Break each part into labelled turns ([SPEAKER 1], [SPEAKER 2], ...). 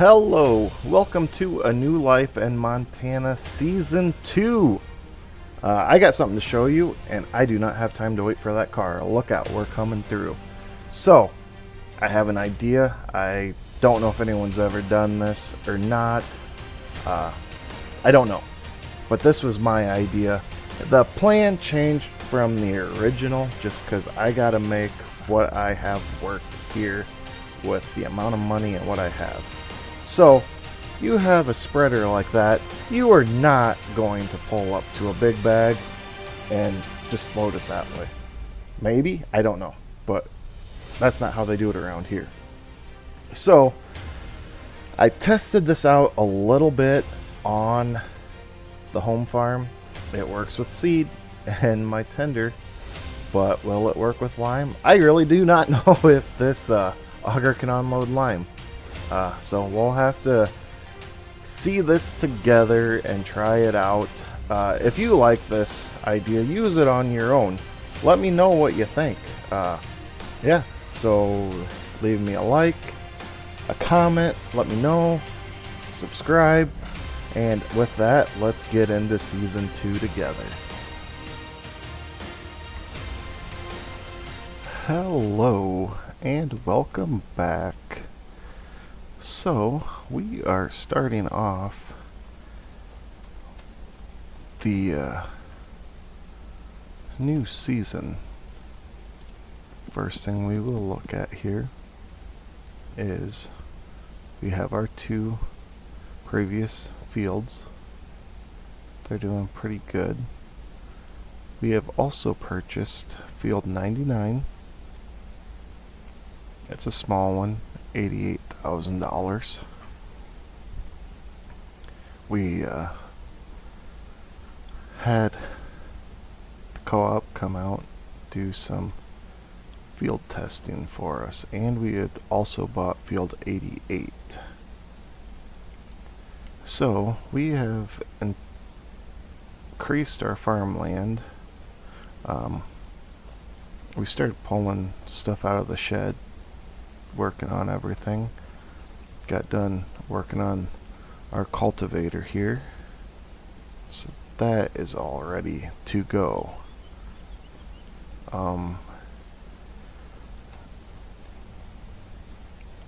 [SPEAKER 1] Hello, welcome to A New Life in Montana Season 2. I got something to show you, and I do not have time to wait for that car. Look out, we're coming through. So, I have an idea. I don't know if anyone's ever done this or not. I don't know. But this was my idea. The plan changed from the original just because I gotta make what I have work here with the amount of money and what I have. So, you have a spreader like that, you are not going to pull up to a big bag and just load it that way. Maybe, I don't know, but that's not how they do it around here. So, I tested this out a little bit on the home farm. It works with seed and my tender, but will it work with lime? I really do not know if this auger can unload lime. So we'll have to see this together and try it out. If you like this idea, use it on your own. Let me know what you think. Yeah, so leave me a like, a comment, let me know, subscribe, and with that, let's get into Season 2 together. Hello, and welcome back. So, we are starting off the new season. First thing we will look at here is we have our two previous fields. They're doing pretty good. We have also purchased field 99. It's a small one, $88,000. We had the co-op come out, do some field testing for us, and we had also bought field 88. So we have increased our farmland. We started pulling stuff out of the shed, working on everything. Got done working on our cultivator here, so that is all ready to go.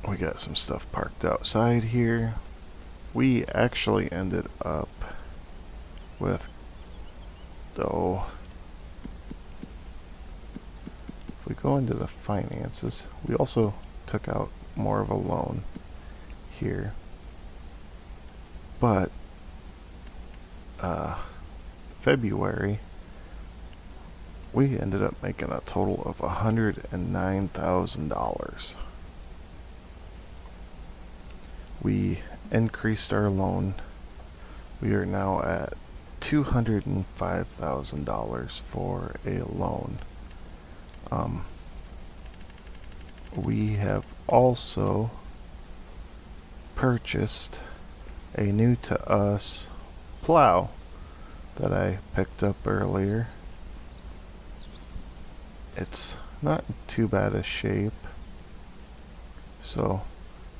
[SPEAKER 1] We got some stuff parked outside here. We actually ended up with, if we go into the finances, we also took out more of a loan here, but February we ended up making a total of $109,000. We increased our loan. We are now at $205,000 for a loan. We have also purchased a new to us plow that I picked up earlier. It's not in too bad a shape, so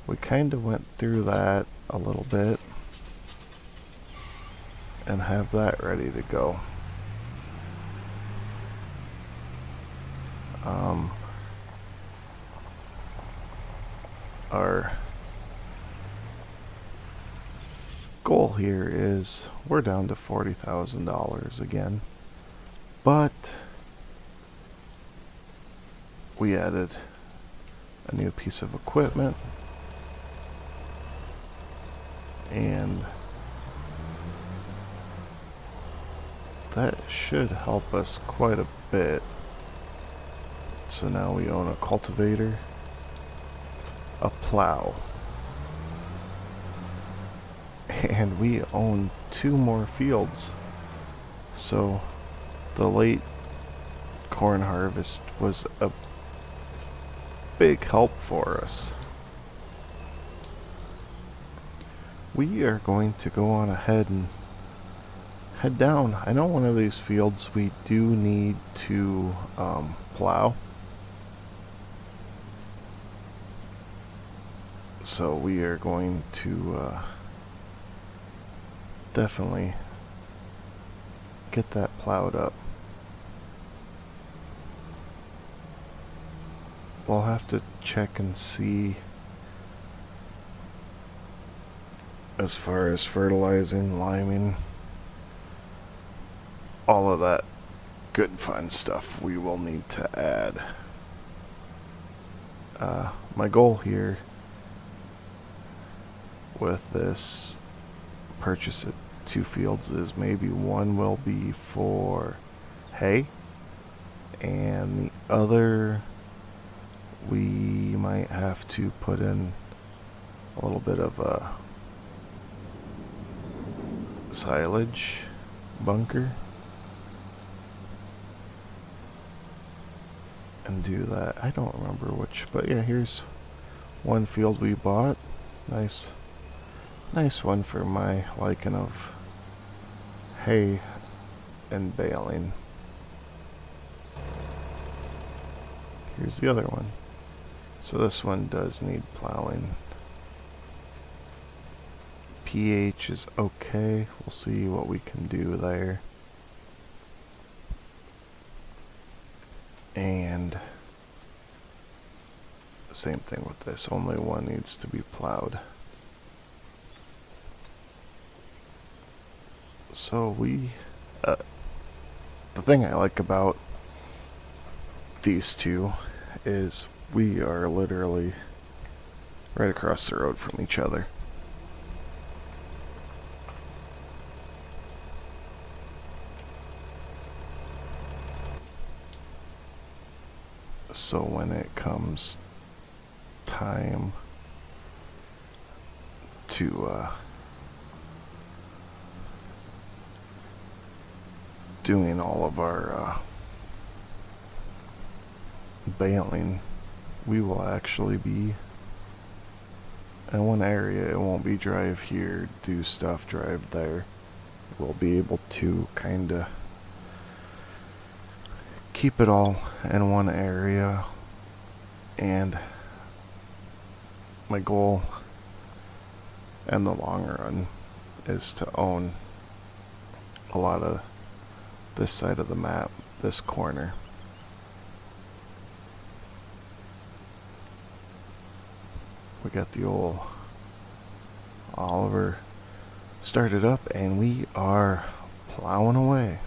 [SPEAKER 1] we kind of went through that a little bit and have that ready to go. Our goal here is we're down to $40,000 again, but we added a new piece of equipment, and that should help us quite a bit. So now we own a cultivator, a plow, and we own 2 more fields. So the late corn harvest was a big help for us. We are going to go on ahead and head down. I know one of these fields we do need to plow. So we are going to definitely get that plowed up. We'll have to check and see as far as fertilizing, liming, all of that good fun stuff we will need to add. My goal here with this purchase at 2 fields is maybe one will be for hay and the other we might have to put in a little bit of a silage bunker and do that. I don't remember which, but yeah, here's one field we bought. Nice one for my liking of hay and baling. Here's the other one. So this one does need plowing. pH is okay. We'll see what we can do there. And same thing with this. Only one needs to be plowed. So the thing I like about these two is we are literally right across the road from each other. So when it comes time to doing all of our baling, we will actually be in one area. It won't be drive here, do stuff, drive there. We'll be able to kind of keep it all in one area, and my goal in the long run is to own a lot of this side of the map, this corner. We got the old Oliver started up and we are plowing away.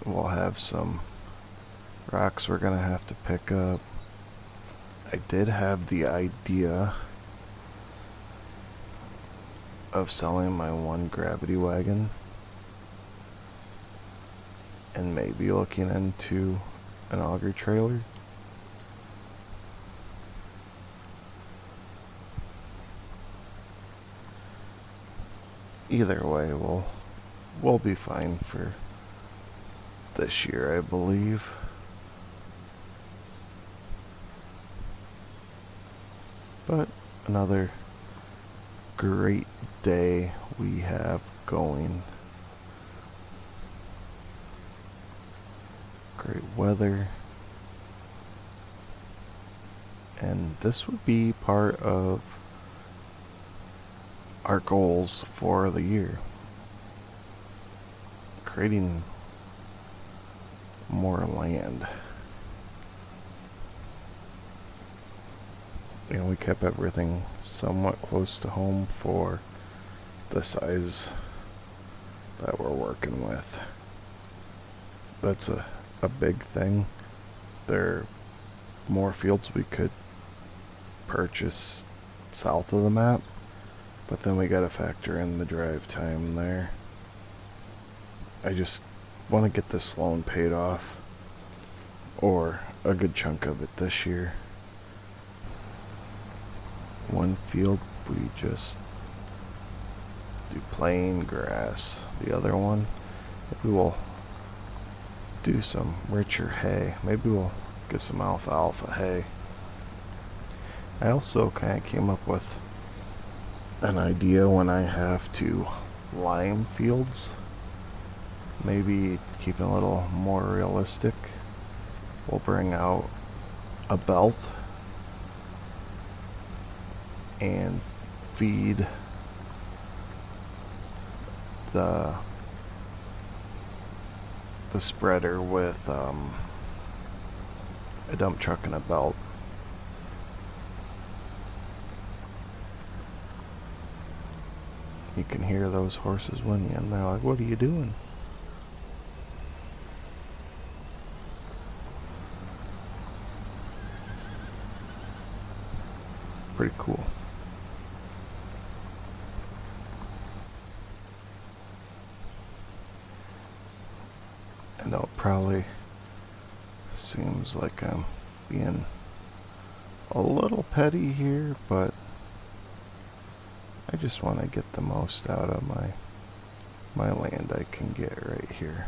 [SPEAKER 1] We'll have some rocks we're gonna have to pick up. I did have the idea of selling my one gravity wagon and maybe looking into an auger trailer. Either way, we'll be fine for this year, I believe. But another great day we have going. Great weather. And this would be part of our goals for the year. Creating more land. You know, we kept everything somewhat close to home for the size that we're working with. That's a big thing. There are more fields we could purchase south of the map, but then we gotta factor in the drive time there. I just want to get this loan paid off, or a good chunk of it this year. One field we just do plain grass. The other one, maybe we'll do some richer hay. Maybe we'll get some alfalfa hay. I also kind of came up with an idea when I have to lime fields. Maybe keep it a little more realistic. We'll bring out a belt and feed the spreader with a dump truck and a belt. You can hear those horses whinnying, and they're like, "What are you doing?" Pretty cool. I know it probably seems like I'm being a little petty here, but I just want to get the most out of my land I can get right here.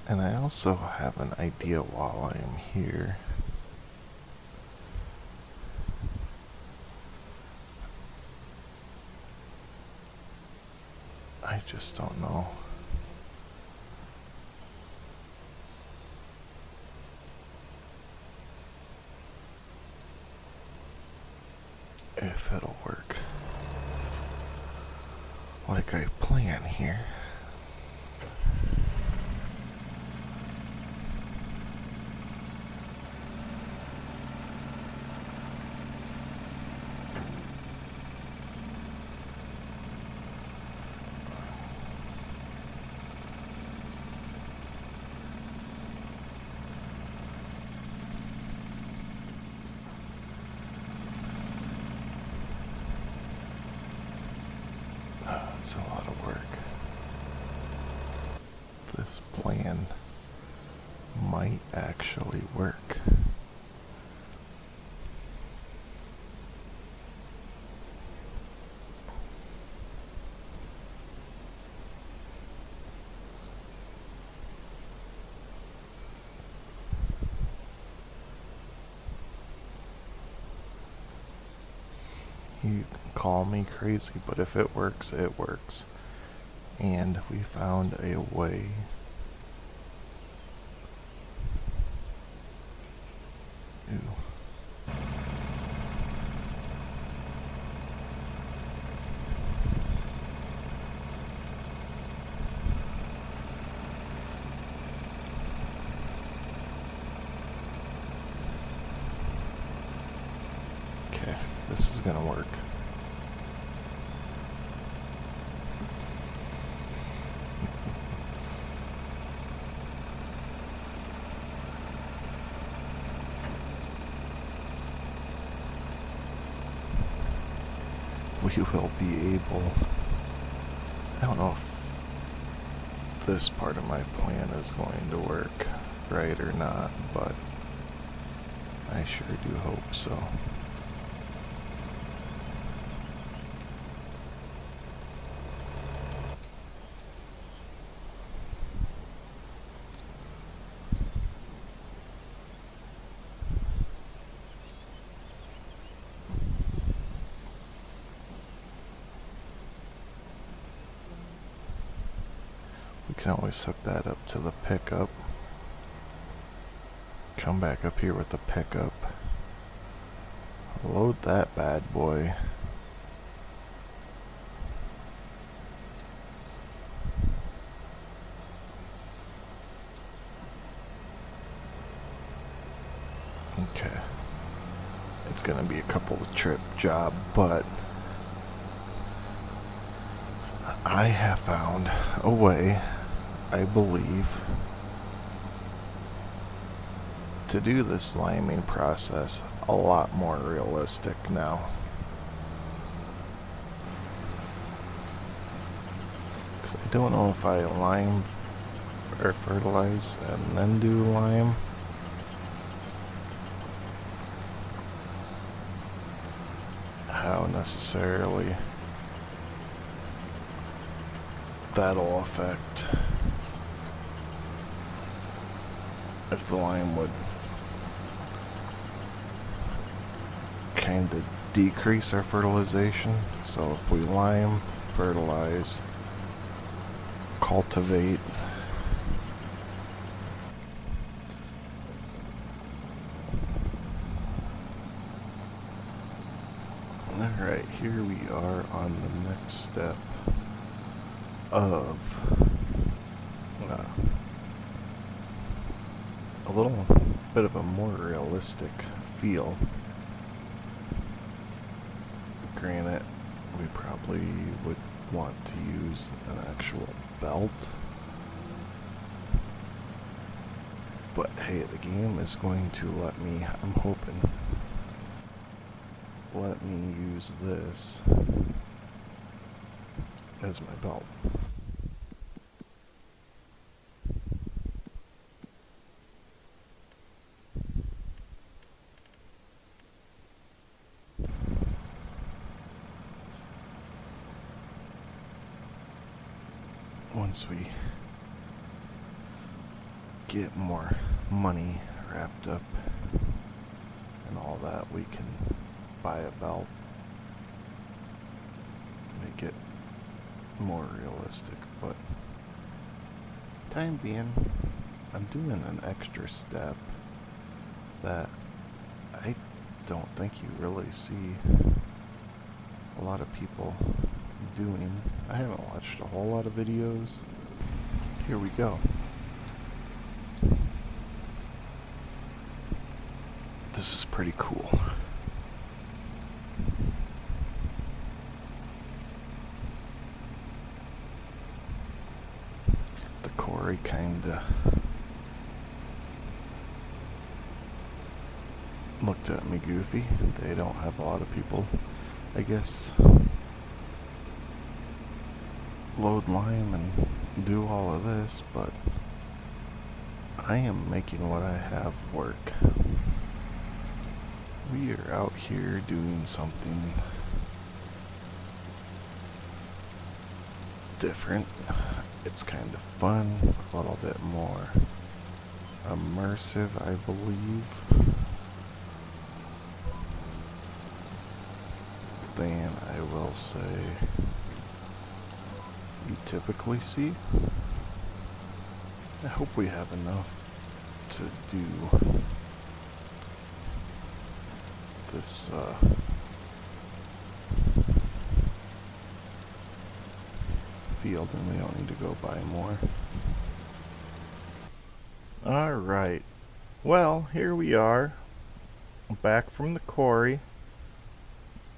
[SPEAKER 1] And I also have an idea while I am here. I just don't know if it'll work like I plan here. It's a lot of work. This plan might actually work. You can call me crazy, but if it works, it works. And we found a way to okay, this is gonna work. We will be able, I don't know if this part of my plan is going to work right or not, but I sure do hope so. We can always hook that up to the pickup. Come back up here with the pickup. Load that bad boy. Okay. It's gonna be a couple of trip job, but I have found a way, I believe, to do the sliming process a lot more realistic now. Because I don't know if I lime or fertilize and then do lime. How necessarily that'll affect if the lime would kind of decrease our fertilization. So if we lime, fertilize, cultivate, Here we are on the next step of a little bit of a more realistic feel. Granted, we probably would want to use an actual belt, but hey, the game is going to let me, I'm hoping, let me use this as my belt. Once we get more money wrapped up and all that, we can buy a belt, make it more realistic. But time being, I'm doing an extra step that I don't think you really see a lot of people doing. I haven't watched a whole lot of videos. Here we go. This is pretty cool. The quarry kinda looked at me goofy. They don't have a lot of people, I guess, load lime and do all of this, but I am making what I have work. We are out here doing something different. It's kind of fun, a little bit more immersive, I believe, than I will say you typically see. I hope we have enough to do this field, and we don't need to go buy more. Alright, well, here we are back from the quarry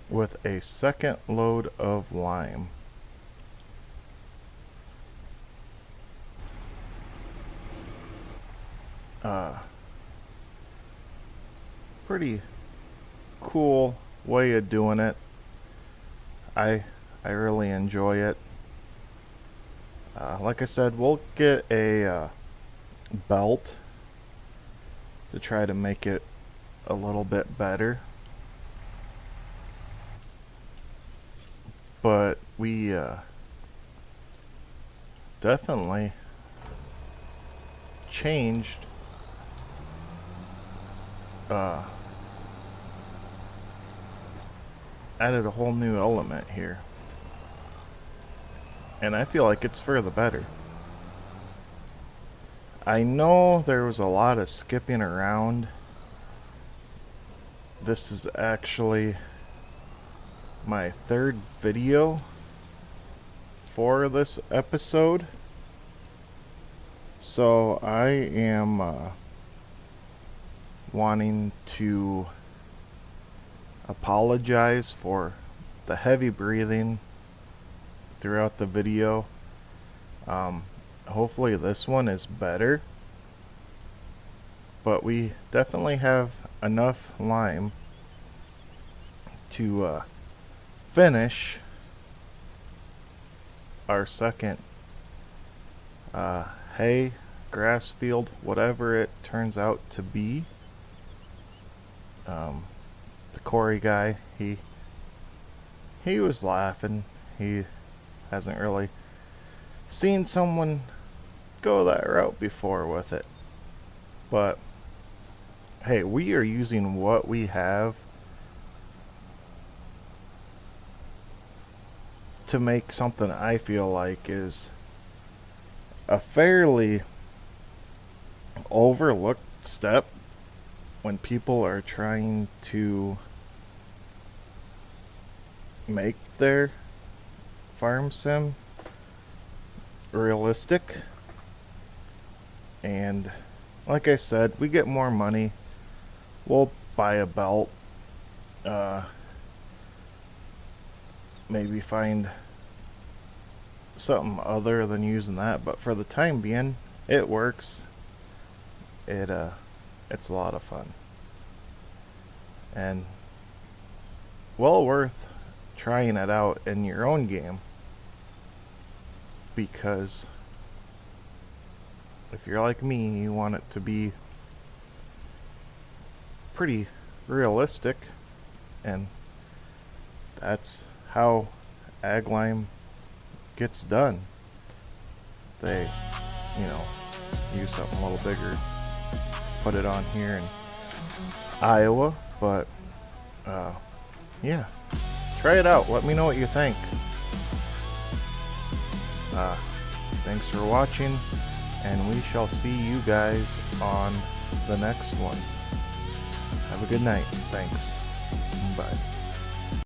[SPEAKER 1] with a second load of lime. Pretty cool way of doing it. I really enjoy it. Like I said, we'll get a belt to try to make it a little bit better. But we definitely changed added a whole new element here, and I feel like it's for the better. I know there was a lot of skipping around. This is actually my third video for this episode, so I am wanting to apologize for the heavy breathing throughout the video. Hopefully this one is better, but we definitely have enough lime to finish our second hay, grass field, whatever it turns out to be. The quarry guy, he was laughing. He hasn't really seen someone go that route before with it. But hey, we are using what we have to make something I feel like is a fairly overlooked step when people are trying to make their farm sim realistic. And like I said, we get more money. We'll buy a belt. Maybe find something other than using that, but for the time being, it works. It's a lot of fun. And well worth trying it out in your own game, because if you're like me, you want it to be pretty realistic, and that's how Aglime gets done. They, use something a little bigger to put it on here in Iowa, but yeah, try it out. Let me know what you think. Thanks for watching, and we shall see you guys on the next one. Have a good night. Thanks. Bye.